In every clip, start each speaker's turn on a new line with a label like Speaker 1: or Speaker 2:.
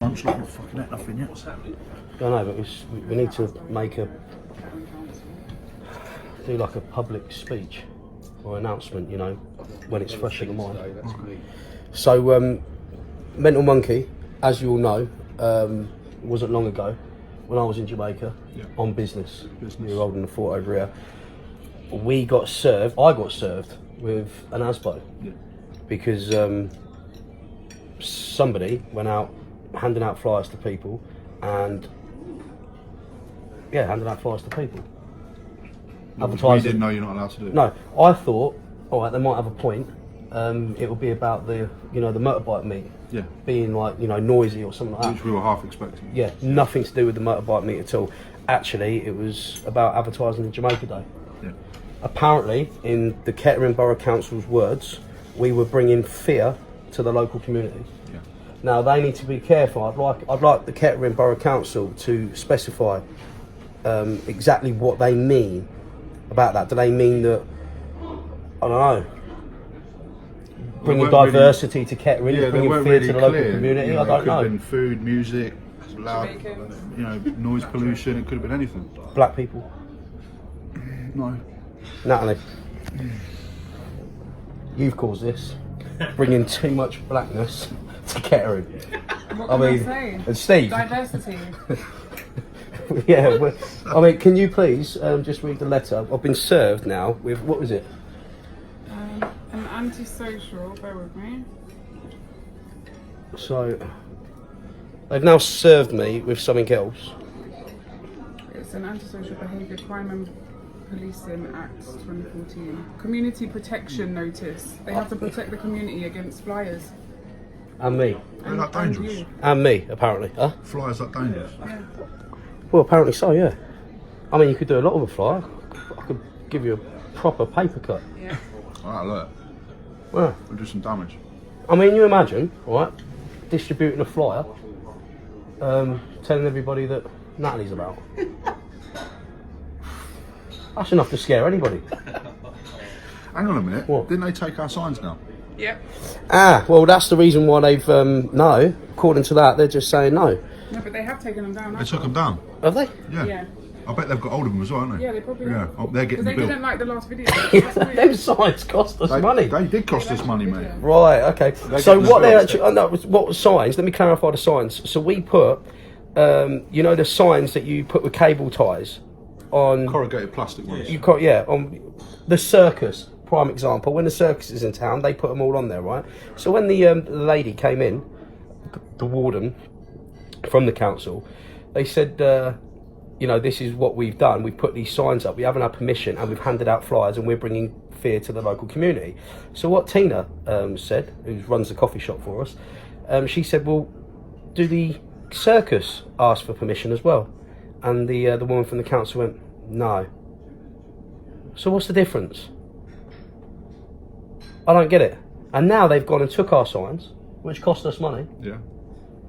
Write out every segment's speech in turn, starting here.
Speaker 1: Punch like you've fucking had nothing yet. What's happening?
Speaker 2: I know, but we need to do like a public speech or announcement, you know, when it's fresh in the mind. So, Mental Monkey, as you all know, wasn't long ago when I was in Jamaica on business. We were holding the fort over here. I got served with an ASBO because somebody went out handing out flyers to people and handing out flyers to people.
Speaker 1: We didn't know you're not allowed to do it.
Speaker 2: No, I thought, all right, they might have a point. It will be about the motorbike meet being like, noisy or something like that.
Speaker 1: Which we were half expecting.
Speaker 2: Yeah, nothing to do with the motorbike meet at all. Actually, it was about advertising the Jamaica Day.
Speaker 1: Yeah.
Speaker 2: Apparently, in the Kettering Borough Council's words, we were bringing fear to the local community.
Speaker 1: Yeah.
Speaker 2: Now they need to be careful. I'd like the Kettering Borough Council to specify exactly what they mean about that. Do they mean that, I don't know, bringing diversity to Kettering, bringing fear
Speaker 1: really
Speaker 2: to the local community? I don't know.
Speaker 1: It could have been food, music, loud, noise pollution. It could have been anything.
Speaker 2: Black people.
Speaker 1: No.
Speaker 2: Nataleigh, you've caused this, bringing too much blackness to Kettering.
Speaker 3: What can I say?
Speaker 2: And Steve.
Speaker 3: Diversity.
Speaker 2: Yeah, I mean, can you please just read the letter? I've been served now with, what was it?
Speaker 3: An antisocial, bear with me.
Speaker 2: So, they've now served me with something else.
Speaker 3: It's an antisocial behaviour crime and Policing Act 2014. Community protection notice. They have to protect the community against flyers.
Speaker 2: And me.
Speaker 1: They're that dangerous.
Speaker 3: you.
Speaker 2: And me, apparently. Huh?
Speaker 1: Flyers that dangerous.
Speaker 3: Yeah.
Speaker 2: Well, apparently so, yeah. I mean, you could do a lot with a flyer. I could give you a proper paper cut.
Speaker 3: Yeah.
Speaker 1: Alright, look.
Speaker 2: Well,
Speaker 1: We'll do some damage.
Speaker 2: I mean, you imagine, right, distributing a flyer, telling everybody that Nataleig's about. That's enough to scare anybody.
Speaker 1: Hang on a minute.
Speaker 2: What?
Speaker 1: Didn't they take our signs now?
Speaker 3: Yep.
Speaker 2: Well, that's the reason why they've, no. According to that, they're just saying no.
Speaker 3: No, but they have taken them down.
Speaker 1: They took them down.
Speaker 2: Have they?
Speaker 3: Yeah.
Speaker 1: I bet they've got hold of them as well, haven't they?
Speaker 3: Yeah, they probably
Speaker 1: Yeah.
Speaker 3: have.
Speaker 1: Oh, they're getting
Speaker 3: Because they
Speaker 1: the bill.
Speaker 3: didn't like the last video.
Speaker 2: Them signs cost us money.
Speaker 1: They did cost us money, mate.
Speaker 2: Right, okay.
Speaker 1: They
Speaker 2: So
Speaker 1: get
Speaker 2: what
Speaker 1: the
Speaker 2: they
Speaker 1: bills.
Speaker 2: actually, no, what signs, let me clarify the signs. So we put, the signs that you put with cable ties on,
Speaker 1: Corrugated plastic ones.
Speaker 2: on the circus, prime example. When the circus is in town, they put them all on there, right? So when the lady came in, the warden from the council, they said, this is what we've done. We've put these signs up. We haven't had permission, and we've handed out flyers, and we're bringing fear to the local community. So what Tina said, who runs the coffee shop for us, she said, well, do the circus ask for permission as well? And the woman from the council went, no. So what's the difference? I don't get it. And now they've gone and took our signs, which cost us money.
Speaker 1: Yeah.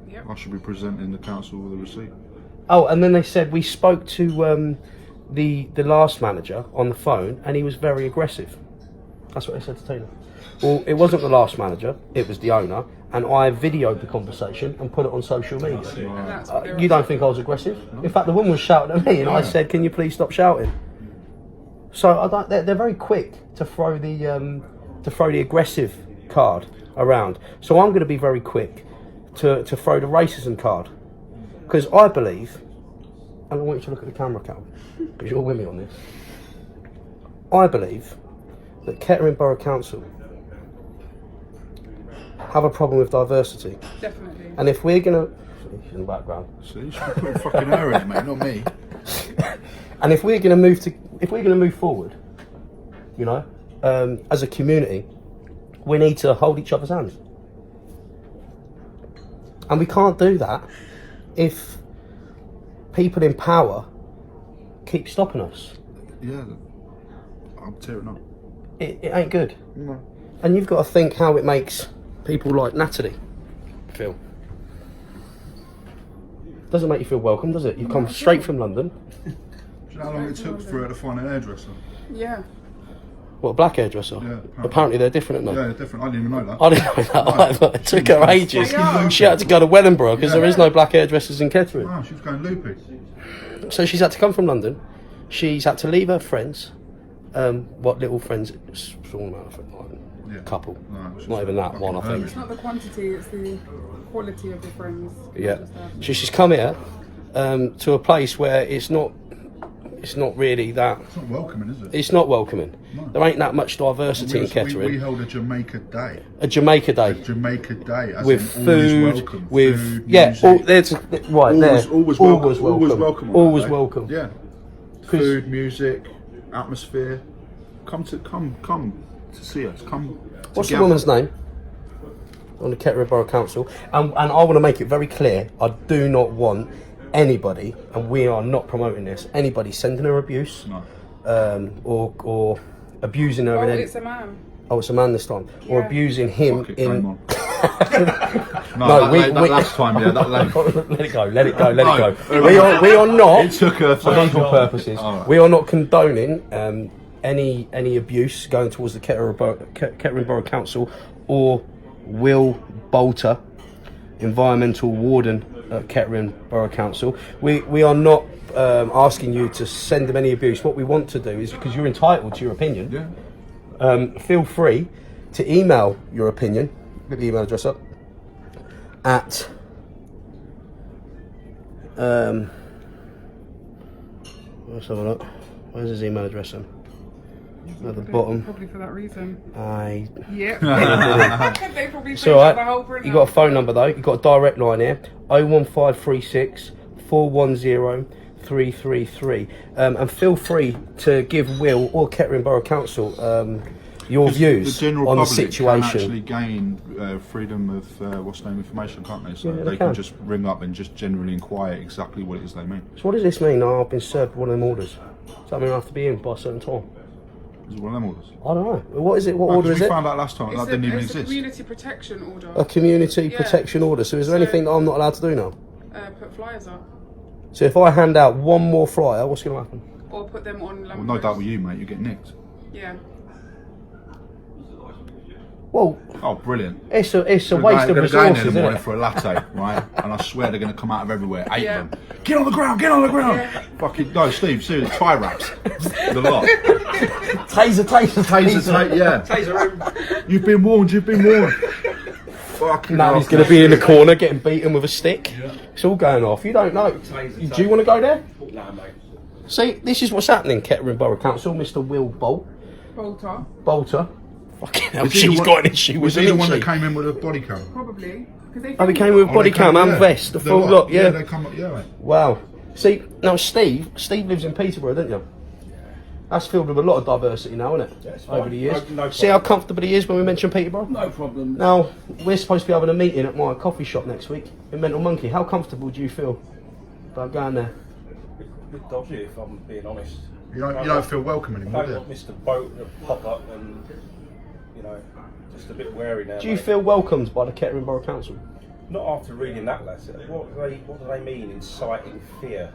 Speaker 3: Yep.
Speaker 1: I should be presenting the council with a receipt.
Speaker 2: Oh, and then they said we spoke to the last manager on the phone, and he was very aggressive. That's what they said to Tina. Well, it wasn't the last manager; it was the owner, and I videoed the conversation and put it on social media.
Speaker 3: And that's what they were
Speaker 2: You don't think I was aggressive? In fact, the woman was shouting at me, and I said, "Can you please stop shouting?" So I don't, they're very quick to throw the aggressive card around. So I'm going to be very quick to throw the racism card. Because I believe, and I want you to look at the camera, Cal, because you're with me on this. I believe that Kettering Borough Council have a problem with diversity.
Speaker 3: Definitely.
Speaker 2: And if we're going to... in the background.
Speaker 1: See, you should be putting fucking her in it, mate, not me.
Speaker 2: And if we're going to move forward, as a community, we need to hold each other's hands. And we can't do that if people in power keep stopping us.
Speaker 1: Yeah, I'm tearing up.
Speaker 2: It ain't good.
Speaker 1: No.
Speaker 2: And you've got to think how it makes people like Nataleigh feel. Doesn't make you feel welcome, does it? You've come straight from London.
Speaker 1: Do you know how long it took for her to find an hairdresser?
Speaker 3: Yeah.
Speaker 2: What, a black hairdresser?
Speaker 1: Yeah,
Speaker 2: apparently they're different, aren't they?
Speaker 1: Yeah, they're different. I didn't even know that.
Speaker 2: I didn't know that either. It took her ages.
Speaker 3: Yeah.
Speaker 2: She had to go to Wellingborough because there is no black hairdressers in Kettering.
Speaker 1: Wow, she was going loopy.
Speaker 2: So she's had to come from London. She's had to leave her friends. What little friends? Small amount of friends, like couple.
Speaker 1: No, it's
Speaker 2: Not even that one, I think.
Speaker 3: It's not the quantity, it's the quality of the friends.
Speaker 2: Yeah. So she's come here to a place where it's not really that.
Speaker 1: It's not welcoming, is it?
Speaker 2: It's not welcoming.
Speaker 1: No.
Speaker 2: There ain't that much diversity in Kettering.
Speaker 1: We held a Jamaica Day.
Speaker 2: A Jamaica Day.
Speaker 1: Jamaica Day, as
Speaker 2: With
Speaker 1: in always
Speaker 2: food,
Speaker 1: welcome.
Speaker 2: with
Speaker 1: food,
Speaker 2: yeah,
Speaker 1: music.
Speaker 2: there's right there.
Speaker 1: Always
Speaker 2: welcome.
Speaker 1: welcome. Always welcome. on
Speaker 2: Always
Speaker 1: that day.
Speaker 2: welcome.
Speaker 1: Yeah. Food, music, atmosphere. Come to see us. Come.
Speaker 2: What's the
Speaker 1: together.
Speaker 2: woman's name? On the Kettering Borough Council, and I want to make it very clear. I do not want anybody, and we are not promoting this. Anybody sending her abuse,
Speaker 1: No.
Speaker 2: or abusing her.
Speaker 3: Oh,
Speaker 2: in any,
Speaker 3: it's a man.
Speaker 2: oh, it's a man this time, or
Speaker 3: Yeah.
Speaker 2: abusing him
Speaker 1: Fuck it,
Speaker 2: in.
Speaker 1: game on.
Speaker 2: No,
Speaker 1: that last time, yeah, that late.
Speaker 2: let it go. Let it go. Let
Speaker 1: No.
Speaker 2: it go. We are not.
Speaker 1: It took her
Speaker 2: For legal purposes,
Speaker 1: All right.
Speaker 2: we are not condoning any abuse going towards the Kettering Borough Council or Will Bolter, environmental warden at Kettering Borough Council. We are not asking you to send them any abuse. What we want to do is, because you're entitled to your opinion, feel free to email your opinion. Get the email address up at let's have a look. Where's his email address then? At the bottom.
Speaker 3: Probably for that reason.
Speaker 2: Yeah.
Speaker 3: They probably
Speaker 2: It's
Speaker 3: printed
Speaker 2: alright.
Speaker 3: the whole printout.
Speaker 2: You got a phone number though. You got a direct line here. 01536 410 333. And feel free to give Will or Kettering Borough Council your views
Speaker 1: the general
Speaker 2: on the
Speaker 1: public
Speaker 2: situation.
Speaker 1: can actually gain freedom of what's name information, can't they? So
Speaker 2: Yeah,
Speaker 1: they
Speaker 2: they
Speaker 1: can
Speaker 2: can.
Speaker 1: just ring up and just generally inquire exactly what it is they mean.
Speaker 2: So what does this mean? Oh, I've been served one of them orders. Does that mean I have to be in by a certain time?
Speaker 1: Is it one of them orders?
Speaker 2: I don't know. What is it? What order is
Speaker 1: we
Speaker 2: it?
Speaker 1: found out last time that didn't even
Speaker 3: It's a
Speaker 1: exist.
Speaker 3: community protection order.
Speaker 2: A community
Speaker 3: Yeah.
Speaker 2: protection order. So is there
Speaker 3: So-
Speaker 2: anything that I'm not allowed to do now?
Speaker 3: Put flyers up.
Speaker 2: So if I hand out one more flyer, what's going to happen?
Speaker 3: Or put them on
Speaker 1: Well,
Speaker 3: lampposts.
Speaker 1: no doubt with you, mate. You get nicked.
Speaker 3: Yeah.
Speaker 2: Well,
Speaker 1: Oh, brilliant.
Speaker 2: it's a waste of
Speaker 1: They're going in
Speaker 2: resources,
Speaker 1: the
Speaker 2: isn't
Speaker 1: morning
Speaker 2: it?
Speaker 1: for a latte, right? And I swear they're going to come out of everywhere. 8
Speaker 3: Yeah.
Speaker 1: of them. Get on the ground. Get on the ground.
Speaker 3: Yeah.
Speaker 1: Fucking no, Steve. Seriously, tie wraps. The lot.
Speaker 2: Taser.
Speaker 1: Taser, yeah.
Speaker 2: Taser.
Speaker 1: You've been warned. You've been warned. Fucking
Speaker 2: Now
Speaker 1: hell.
Speaker 2: he's going to be in the corner getting beaten with a stick. It's all going off. You don't know. Do you want to go there?
Speaker 4: Nah, mate.
Speaker 2: See, this is what's happening, Kettering Borough Council. Mr. Will Bolter. Fucking hell,
Speaker 1: Was he the
Speaker 2: she's
Speaker 1: one-
Speaker 2: got an issue
Speaker 1: Was
Speaker 2: with
Speaker 1: he the
Speaker 2: it,
Speaker 1: one
Speaker 2: isn't
Speaker 1: that
Speaker 2: she?
Speaker 1: came in with a body cam?
Speaker 3: Probably. Because
Speaker 2: Oh, he came with body cam and vest, the full lot, yeah.
Speaker 1: Yeah, they come up, yeah, mate.
Speaker 2: Wow. See, now Steve lives in Peterborough, don't you? That's filled with a lot of diversity now, isn't it?
Speaker 4: Yeah, it's
Speaker 2: Over
Speaker 4: fine.
Speaker 2: the years.
Speaker 4: No
Speaker 2: See how comfortable he is when we mention Peterborough?
Speaker 4: No problem.
Speaker 2: Now, we're supposed to be having a meeting at my coffee shop next week in Mental Monkey. How comfortable do you feel about going there?
Speaker 4: A bit dodgy, if I'm being honest.
Speaker 1: You don't feel welcome
Speaker 4: I
Speaker 1: anymore,
Speaker 4: don't
Speaker 1: do you?
Speaker 4: want Mr. Boat to pop up and, you know, just a bit wary now.
Speaker 2: Do you
Speaker 4: mate.
Speaker 2: feel welcomed by the Kettering Borough Council?
Speaker 4: Not after reading that letter. What do they mean, inciting fear?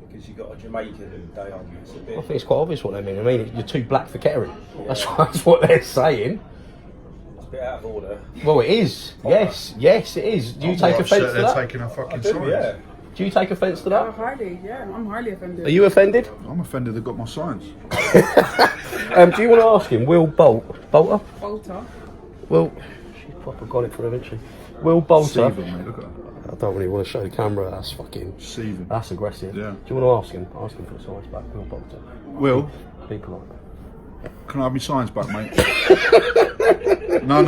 Speaker 4: Because you've got a Jamaican who they argue. It's a bit.
Speaker 2: I think it's quite obvious what they mean. I mean, you're too black for Kettering. That's what they're saying.
Speaker 4: It's a bit out of order.
Speaker 2: Well, it is. Yes, it is. Do you
Speaker 1: I'm
Speaker 2: take
Speaker 1: not
Speaker 2: offence
Speaker 1: upset
Speaker 2: to
Speaker 1: they're
Speaker 2: that?
Speaker 1: taking our fucking
Speaker 4: I do,
Speaker 1: signs.
Speaker 4: yeah.
Speaker 2: Do you take offence to
Speaker 3: Oh,
Speaker 2: that?
Speaker 3: highly, yeah. I'm highly offended.
Speaker 2: Are you offended?
Speaker 1: I'm offended they got my signs.
Speaker 2: Do you want to ask him? Will Bolter?
Speaker 3: Bolter.
Speaker 2: Will, she's proper got it for him, isn't she? Will Bolter.
Speaker 1: Seething, mate, look at her.
Speaker 2: I don't really want to show the camera. That's fucking.
Speaker 1: Seething.
Speaker 2: That's aggressive.
Speaker 1: Yeah.
Speaker 2: Do you want to ask him? Ask him for the signs back. Will Bolter.
Speaker 1: Will,
Speaker 2: People like
Speaker 1: can I have my signs back, mate? No,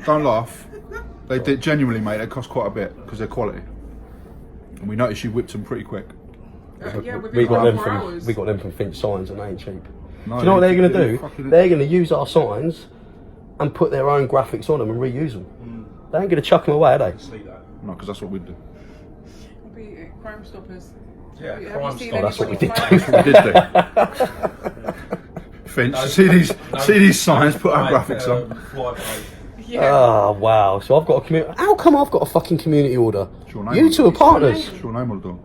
Speaker 1: don't laugh. They did genuinely, mate. They cost quite a bit because they're quality. And we noticed you whipped them pretty quick.
Speaker 3: Yeah,
Speaker 2: that.
Speaker 3: within 24
Speaker 2: from
Speaker 3: hours.
Speaker 2: we got them from Finch Signs and they ain't cheap.
Speaker 1: No,
Speaker 2: Do you know what they're going to
Speaker 1: they
Speaker 2: do?
Speaker 1: fucking-
Speaker 2: They're going to use our signs and put their own graphics on them and reuse them. They ain't going to chuck them away, are they?
Speaker 4: See that?
Speaker 1: No, because that's what we do.
Speaker 3: Be Crime Stoppers.
Speaker 4: Yeah,
Speaker 3: Have you
Speaker 4: Crime
Speaker 3: seen
Speaker 4: Stoppers.
Speaker 2: that's what we did
Speaker 3: anybody
Speaker 1: We did do. Finch, see these signs, put our graphics on.
Speaker 3: Yeah.
Speaker 2: Oh, wow. So I've got a community. How come I've got a fucking community order?
Speaker 1: It's your name
Speaker 2: You
Speaker 1: on
Speaker 2: two
Speaker 1: it.
Speaker 2: are partners.
Speaker 1: What's your name on the door?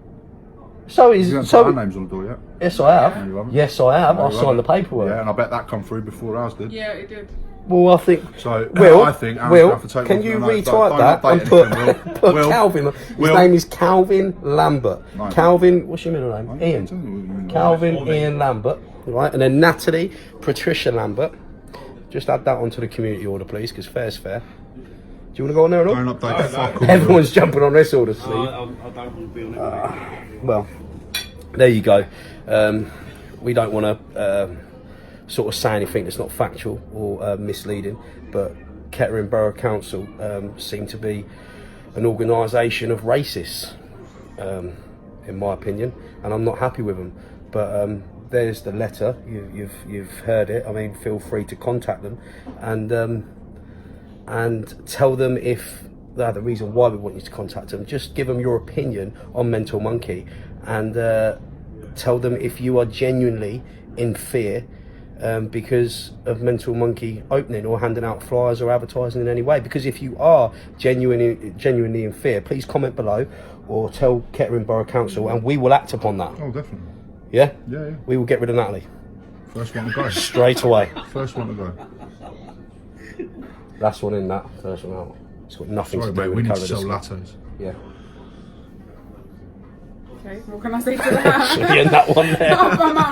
Speaker 2: So
Speaker 1: You
Speaker 2: is
Speaker 1: haven't put
Speaker 2: so.
Speaker 1: our names on the door yet.
Speaker 2: Yes, I have.
Speaker 1: No, you haven't.
Speaker 2: Yes, I have.
Speaker 1: No,
Speaker 2: I
Speaker 1: you
Speaker 2: signed the
Speaker 1: haven't.
Speaker 2: paperwork.
Speaker 1: Yeah, and I bet that come through before ours did.
Speaker 3: Yeah, it did.
Speaker 2: Well, I think.
Speaker 1: So
Speaker 2: Will,
Speaker 1: I think Aaron's
Speaker 2: Will,
Speaker 1: gonna have to take
Speaker 2: can
Speaker 1: one
Speaker 2: you
Speaker 1: for the notes.
Speaker 2: retype
Speaker 1: Don't
Speaker 2: that
Speaker 1: update
Speaker 2: and put,
Speaker 1: anything, Will.
Speaker 2: put
Speaker 1: Will.
Speaker 2: Calvin? His
Speaker 1: Will.
Speaker 2: name is Calvin Lambert.
Speaker 1: Right.
Speaker 2: Calvin, what's your middle name?
Speaker 1: I'm
Speaker 2: Ian.
Speaker 1: telling you what you mean.
Speaker 2: Calvin Ian Lambert, right? And then Nataleigh Patricia Lambert. Just add that onto the community order, please, because fair's fair. Do you want to go on there at all?
Speaker 1: Don't update fuck all.
Speaker 2: Everyone's jumping on this order, Steve.
Speaker 5: I don't want to be on it.
Speaker 2: Well, there you go. We don't want to sort of say anything that's not factual or misleading, but Kettering Borough Council seem to be an organisation of racists, in my opinion, and I'm not happy with them. But there's the letter. You've heard it. I mean, feel free to contact them and tell them if the reason why we want you to contact them. Just give them your opinion on Mental Monkey and tell them if you are genuinely in fear because of Mental Monkey opening or handing out flyers or advertising in any way. Because if you are genuinely in fear, please comment below or tell Kettering Borough Council and we will act upon that.
Speaker 1: Oh, definitely.
Speaker 2: Yeah?
Speaker 1: Yeah, yeah.
Speaker 2: We will get rid of Nataleigh
Speaker 1: First one to go.
Speaker 2: straight away.
Speaker 1: First one to go.
Speaker 2: Last one in that, first one out. It's got nothing
Speaker 1: Sorry,
Speaker 2: to do
Speaker 1: mate.
Speaker 2: with
Speaker 1: We
Speaker 2: the
Speaker 1: need
Speaker 2: colour
Speaker 1: to
Speaker 2: of
Speaker 1: sell
Speaker 2: the skin.
Speaker 1: lattes.
Speaker 2: Yeah.
Speaker 3: Okay, what can I say to that?
Speaker 2: Should be in that one there.
Speaker 3: I'm out.